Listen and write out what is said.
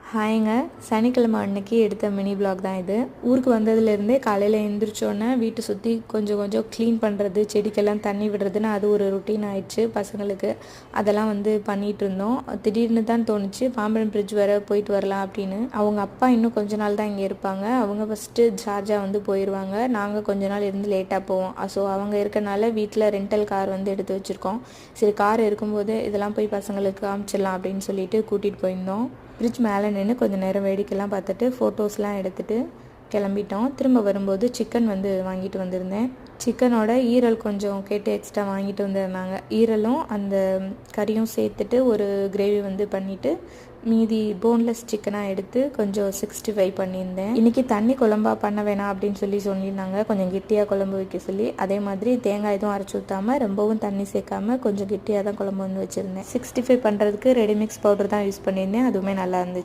ஹாய்ங்க. சனிக்கிழமை அன்னைக்கு எடுத்த மினி விலாக் தான் இது. ஊருக்கு வந்ததுலேருந்தே காலையில் எழுந்திரிச்சோன்னே வீட்டை சுற்றி கொஞ்சம் கொஞ்சம் க்ளீன் பண்ணுறது, செடிக்கெல்லாம் தண்ணி விடுறதுன்னு அது ஒரு ரொட்டீன் ஆயிடுச்சு பசங்களுக்கு. அதெல்லாம் பண்ணிகிட்டு இருந்தோம். திடீர்னு தான் தோணுச்சு பாம்பன் பிரிட்ஜ் வர போயிட்டு வரலாம் அப்படின்னு. அவங்க அப்பா இன்னும் கொஞ்ச நாள் தான் இங்கே இருப்பாங்க. அவங்க ஃபஸ்ட்டு சார்ஜா போயிடுவாங்க. நாங்கள் கொஞ்ச நாள் இருந்து லேட்டாக போவோம். ஸோ அவங்க இருக்கனால வீட்டில் ரெண்டல் கார் எடுத்து வச்சுருக்கோம். சரி, கார் இருக்கும்போது இதெல்லாம் போய் பசங்களுக்கு காமிச்சிடலாம் அப்படின்னு சொல்லிட்டு கூட்டிகிட்டு போயிருந்தோம். பிரிட்ஜ் மேலே நின்று கொஞ்சம் நேரம் வேடிக்கைலாம் பார்த்துட்டு ஃபோட்டோஸ்லாம் எடுத்துகிட்டு கிளம்பிட்டோம். திரும்ப வரும்போது சிக்கன் வாங்கிட்டு வந்திருந்தேன். சிக்கனோட ஈரல் கொஞ்சம் கேட்டு எக்ஸ்ட்ரா வாங்கிட்டு வந்திருந்தாங்க. ஈரலும் அந்த கறியும் சேர்த்துட்டு ஒரு கிரேவி பண்ணிவிட்டு மீதி போன்லெஸ் சிக்கனாக எடுத்து கொஞ்சம் 65 பண்ணியிருந்தேன். இன்றைக்கி தண்ணி குழம்பா பண்ண வேணாம் அப்படின்னு சொல்லியிருந்தாங்க. கொஞ்சம் கெட்டியாக குழம்பு வைக்க சொல்லி. அதே மாதிரி தேங்காய் எதுவும் அரைச்சி ஊற்றாமல் ரொம்பவும் தண்ணி சேர்க்காமல் கொஞ்சம் கெட்டியாக தான் குழம்பு வச்சுருந்தேன். 65 பண்ணுறதுக்கு ரெடிமிக்ஸ் பவுடர் தான் யூஸ் பண்ணியிருந்தேன். அதுவுமே நல்லா இருந்துச்சு.